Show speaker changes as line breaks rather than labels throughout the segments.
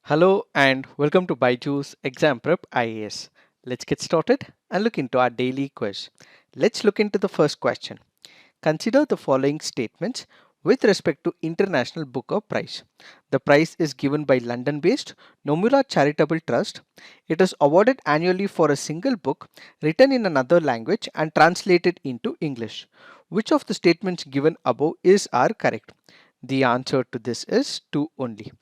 Hello and welcome to BYJU'S Exam Prep IAS. Let's get started and look into our daily quiz. Let's look into the first question. Consider the following statements with respect to International Booker Prize. The prize is given by London-based Nomura Charitable Trust. It is awarded annually for a single book written in another language and translated into English. Which of the statements given above are correct? The answer to this is 2 only.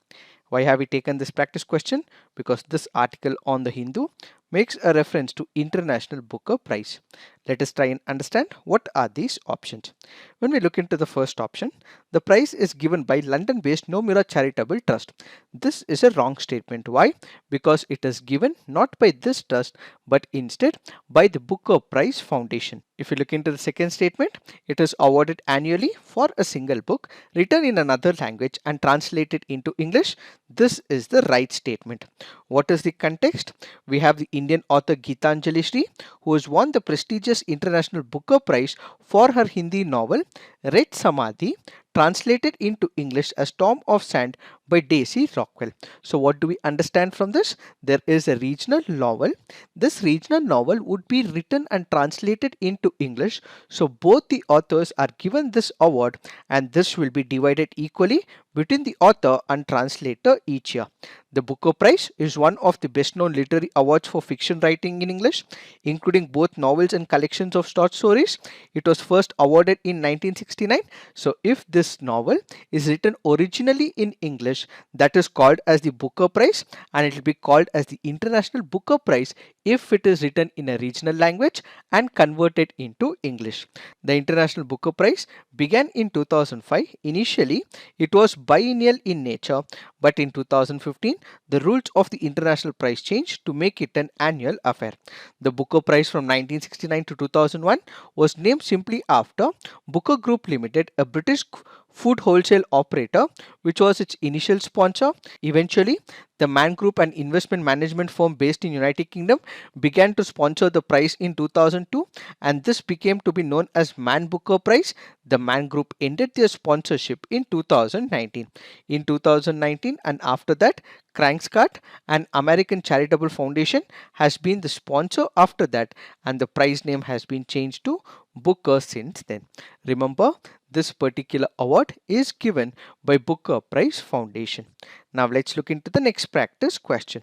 Why have we taken this practice question? Because this article on the Hindu makes a reference to International Booker Prize. Let us try and understand what are these options. When we look into the first option, the prize is given by London-based Nomura Charitable Trust. This is a wrong statement. Why? Because it is given not by this trust but instead by the Booker Prize Foundation. If you look into the second statement, it is awarded annually for a single book written in another language and translated into English. This is the right statement. What is the context? We have the Indian author Geetanjali Sri, who has won the prestigious International Booker Prize for her Hindi novel Red Samadhi, translated into English as Storm of Sand by Daisy Rockwell. So what do we understand from this? There is a regional novel. This regional novel would be written and translated into English. So both the authors are given this award and this will be divided equally between the author and translator each year. The Booker Prize is one of the best known literary awards for fiction writing in English, including both novels and collections of short stories. It was first awarded in 1969. So if this novel is written originally in English, that is called as the Booker Prize, and it will be called as the International Booker Prize if it is written in a regional language and converted into English. The International Booker Prize began in 2005. Initially, it was biennial in nature, but in 2015, the rules of the International Prize changed to make it an annual affair. The Booker Prize from 1969 to 2001 was named simply after Booker Group Limited, a British food wholesale operator, which was its initial sponsor. Eventually, the Mann Group, an investment management firm based in United Kingdom, began to sponsor the prize in 2002, and this became to be known as Mann Booker Prize. The Mann Group ended their sponsorship in 2019. In 2019 and after that, Crankscott, an American charitable foundation, has been the sponsor after that, and the prize name has been changed to Booker since then. Remember, this particular award is given by Booker Prize Foundation. Now let's look into the next practice question.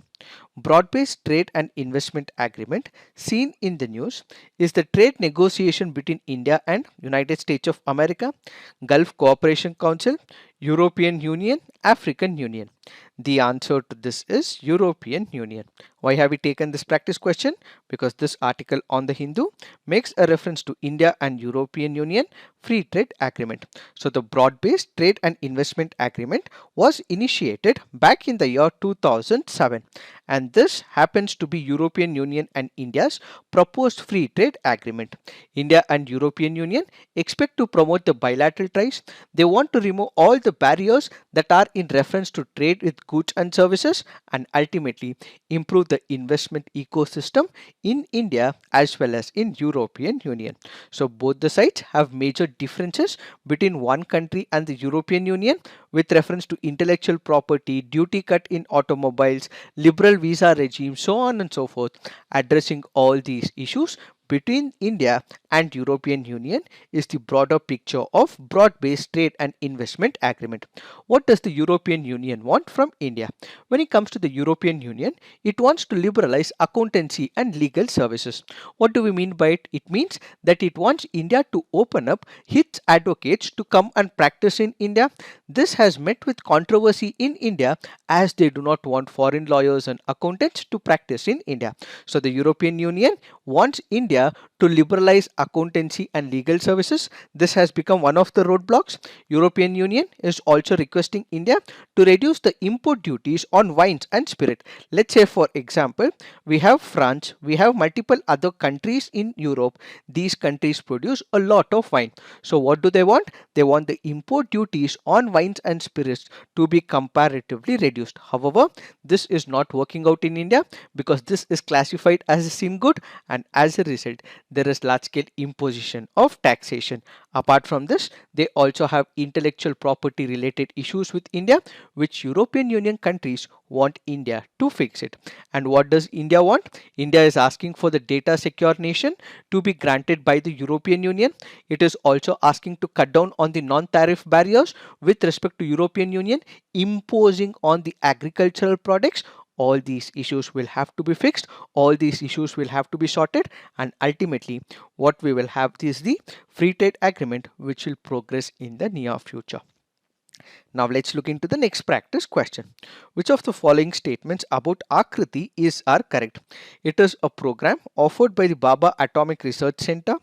Broad-based trade and investment agreement seen in the news is the trade negotiation between India and United States of America, Gulf Cooperation Council, European Union, African Union. The answer to this is European Union. Why have we taken this practice question? Because this article on the Hindu makes a reference to India and European Union free trade agreement. So the broad-based trade and investment agreement was initiated back in the year 2007, and this happens to be European Union and India's proposed free trade agreement. India and European Union expect to promote the bilateral ties. They want to remove all the barriers that are in reference to trade with goods and services and ultimately improve the investment ecosystem in India as well as in European Union. So both the sides have major differences between one country and the European Union with reference to intellectual property, duty cut in automobiles, liberal visa regime, so on and so forth. Addressing all these issues between India and European Union is the broader picture of broad-based trade and investment agreement. What does the European Union want from India? When it comes to the European Union, it wants to liberalize accountancy and legal services. What do we mean by it? It means that it wants India to open up its advocates to come and practice in India. This has met with controversy in India as they do not want foreign lawyers and accountants to practice in India. So the European Union wants India to liberalize accountancy and legal services. This has become one of the roadblocks. European Union is also requesting India to reduce the import duties on wines and spirit. Let's say, for example, we have France, we have multiple other countries in Europe. These countries produce a lot of wine. So what do they want? They want the import duties on wines and spirits to be comparatively reduced. However, this is not working out in India because this is classified as a sin good, and as a result, there is large scale imposition of taxation. Apart from this, they also have intellectual property related issues with India, which European Union countries want India to fix it. And what does India want? India is asking for the data secure nation to be granted by the European Union. It is also asking to cut down on the non-tariff barriers with respect to European Union imposing on the agricultural products. All these issues will have to be fixed, all these issues will have to be sorted, and ultimately what we will have is the free trade agreement which will progress in the near future. Now let's look into the next practice question. Which of the following statements about Akriti are correct? It is a program offered by the Baba Atomic Research Center.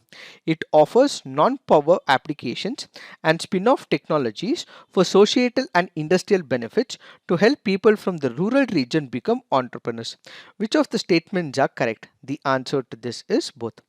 It offers non-power applications and spin-off technologies for societal and industrial benefits to help people from the rural region become entrepreneurs. Which of the statements are correct? The answer to this is both.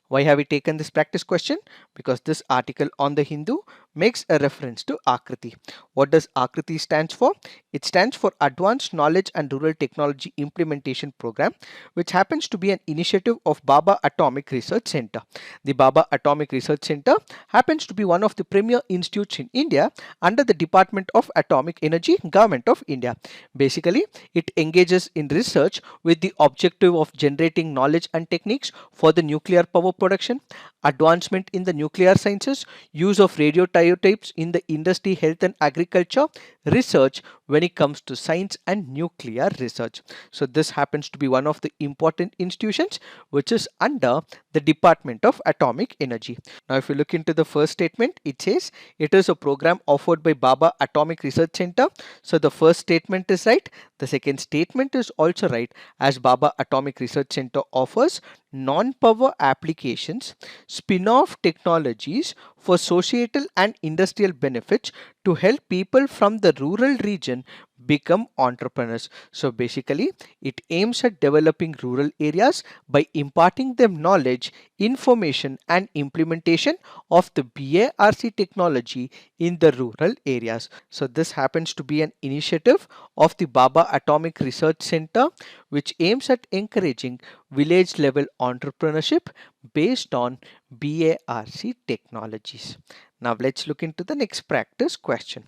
Why have we taken this practice question? Because this article on the Hindu makes a reference to Akriti. What does Akriti stands for? It stands for Advanced Knowledge and Rural Technology Implementation Program, which happens to be an initiative of Baba Atomic Research Center. The Baba Atomic Research Center happens to be one of the premier institutes in India under the Department of Atomic Energy, Government of India. Basically, it engages in research with the objective of generating knowledge and techniques for the nuclear power production, advancement in the nuclear sciences, use of radioisotopes in the industry, health and agriculture, research when it comes to science and nuclear research. So this happens to be one of the important institutions which is under the Department of Atomic Energy. Now if you look into the first statement, it says it is a program offered by Baba Atomic Research Center. So the first statement is right. The second statement is also right, as Baba Atomic Research Center offers non-power applications, spin-off technologies for societal and industrial benefits to help people from the rural region become entrepreneurs. So basically, it aims at developing rural areas by imparting them knowledge, information and implementation of the BARC technology in the rural areas. So this happens to be an initiative of the Baba Atomic Research Center, which aims at encouraging village level entrepreneurship based on BARC technologies. Now let's look into the next practice question.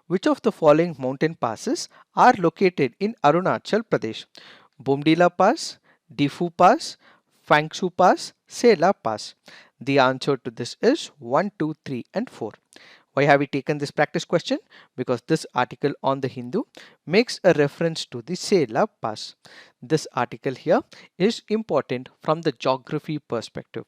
Which of the following mountain passes are located in Arunachal Pradesh? Bomdila Pass, Difu Pass, Fangsu Pass, Sela Pass. The answer to this is 1, 2, 3 and 4. Why have we taken this practice question? Because this article on the Hindu makes a reference to the Sela Pass. This article here is important from the geography perspective.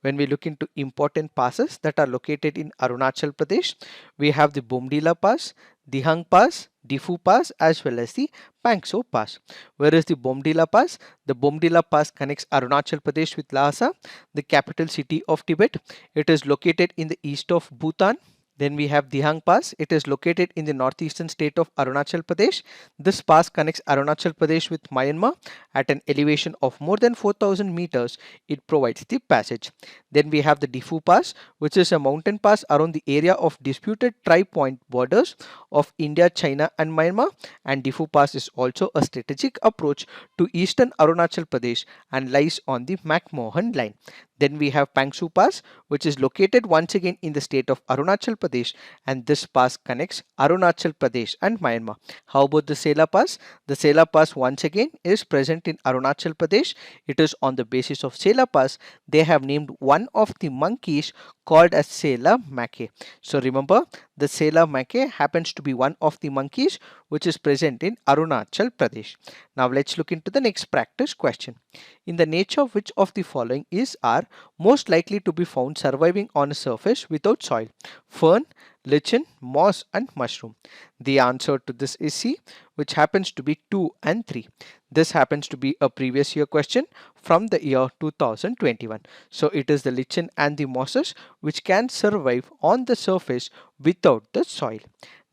When we look into important passes that are located in Arunachal Pradesh, we have the Bomdila Pass, Dihang Pass, Difu Pass as well as the Pangso Pass. Where is the Bomdila Pass? The Bomdila Pass connects Arunachal Pradesh with Lhasa, the capital city of Tibet. It is located in the east of Bhutan. Then we have Dihang Pass. It is located in the northeastern state of Arunachal Pradesh. This pass connects Arunachal Pradesh with Myanmar at an elevation of more than 4,000 meters. It provides the passage. Then we have the Difu Pass, which is a mountain pass around the area of disputed tri-point borders of India, China and Myanmar. And Difu Pass is also a strategic approach to eastern Arunachal Pradesh and lies on the McMahon line. Then we have Pangsu Pass, which is located once again in the state of Arunachal Pradesh, and this pass connects Arunachal Pradesh and Myanmar. How about the Sela Pass? The Sela Pass once again is present in Arunachal Pradesh. It is on the basis of Sela Pass they have named one of the monkeys called as Sela Mackay. So remember, the Sela Mackay happens to be one of the monkeys which is present in Arunachal Pradesh. Now let's look into the next practice question. In the nature, which of the following are most likely to be found surviving on a surface without soil? Fern, lichen, moss and mushroom. The answer to this is C, which happens to be 2 and 3. This happens to be a previous year question from the year 2021. So it is the lichen and the mosses which can survive on the surface without the soil.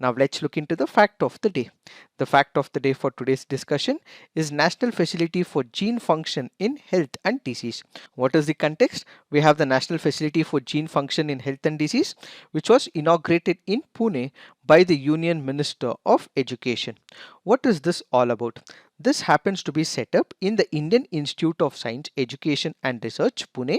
Now let's look into the fact of the day. The fact of the day for today's discussion is National Facility for Gene Function in Health and Disease. What is the context? We have the National Facility for Gene Function in Health and Disease, which was inaugurated in Pune by the Union Minister of Education. What is this all about? This happens to be set up in the Indian Institute of Science, Education and Research, Pune.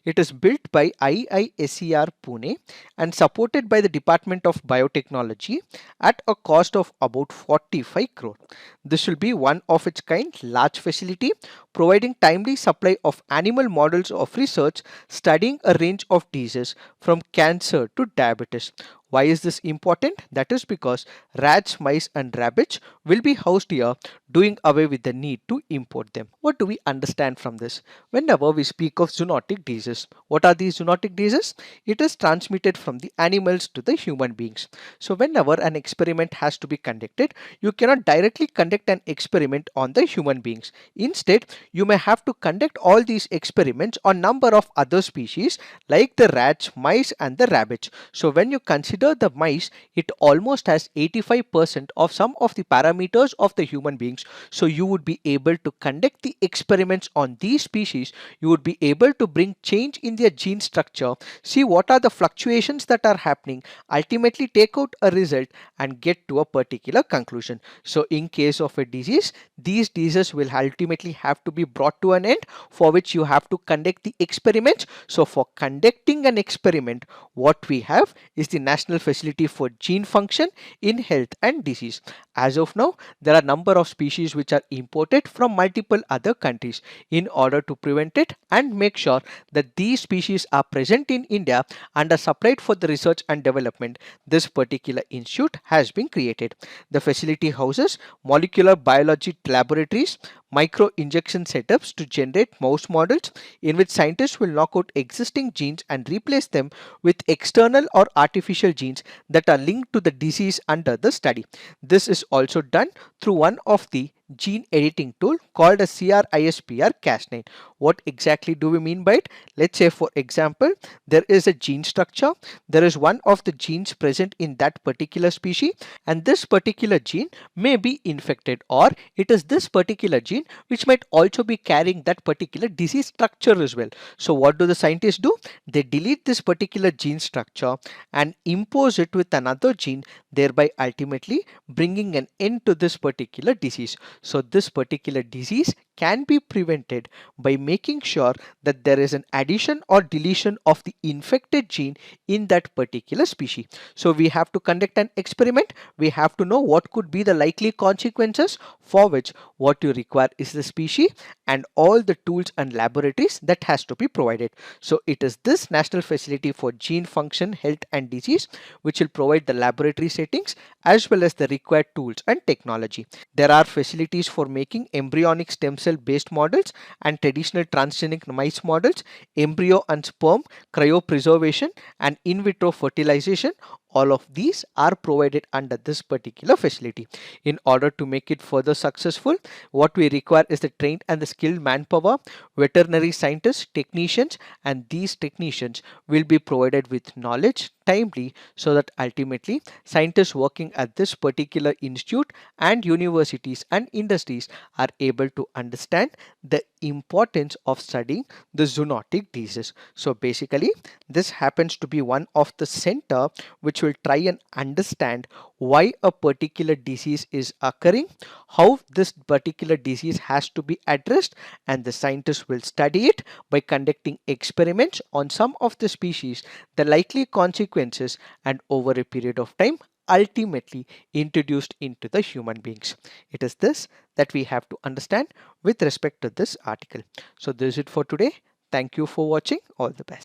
It is built by IISER Pune and supported by the Department of Biotechnology at a cost of about 45 crore. This will be one of its kind large facility providing timely supply of animal models of research studying a range of diseases from cancer to diabetes. Why is this important? That is because rats, mice and rabbits will be housed here, doing away with the need to import them. What do we understand from this? Whenever we speak of zoonotic diseases, what are these zoonotic diseases? It is transmitted from the animals to the human beings. So whenever an experiment has to be conducted, you cannot directly conduct an experiment on the human beings. Instead, you may have to conduct all these experiments on number of other species like the rats, mice and the rabbits. So when you consider the mice, it almost has 85% of some of the parameters of the human beings. So you would be able to conduct the experiments on these species. You would be able to bring change in their gene structure, see what are the fluctuations that are happening, ultimately take out a result and get to a particular conclusion. So in case of a disease, these diseases will ultimately have to be brought to an end, for which you have to conduct the experiments. So for conducting an experiment, what we have is the National Facility for Gene Function in Health and Disease. As of now, there are a number of species which are imported from multiple other countries. In order to prevent it and make sure that these species are present in India and are supplied for the research and development, this particular institute has been created. The facility houses molecular biology laboratories, micro injection setups to generate mouse models in which scientists will knock out existing genes and replace them with external or artificial genes that are linked to the disease under the study. This is also done through one of the gene editing tool called a CRISPR-Cas9. What exactly do we mean by it? Let's say, for example, there is a gene structure. There is one of the genes present in that particular species, and this particular gene may be infected, or it is this particular gene which might also be carrying that particular disease structure as well. So what do the scientists do? They delete this particular gene structure and impose it with another gene, thereby ultimately bringing an end to this particular disease. So this particular disease can be prevented by making sure that there is an addition or deletion of the infected gene in that particular species. So we have to conduct an experiment. We have to know what could be the likely consequences, for which what you require is the species and all the tools and laboratories that has to be provided. So it is this National Facility for Gene Function, Health and Disease which will provide the laboratory settings as well as the required tools and technology. There are facilities for making embryonic stem cell based models and traditional transgenic mice models, embryo and sperm cryopreservation and in vitro fertilization. All of these are provided under this particular facility. In order to make it further successful, what we require is the trained and the skilled manpower, veterinary scientists, technicians, and these technicians will be provided with knowledge timely, so that ultimately scientists working at this particular institute and universities and industries are able to understand the importance of studying the zoonotic diseases. So basically, this happens to be one of the center which will try and understand why a particular disease is occurring, how this particular disease has to be addressed, and the scientists will study it by conducting experiments on some of the species, the likely consequences, and over a period of time ultimately introduced into the human beings. It is this that we have to understand with respect to this article. So this is it for today. Thank you for watching. All the best.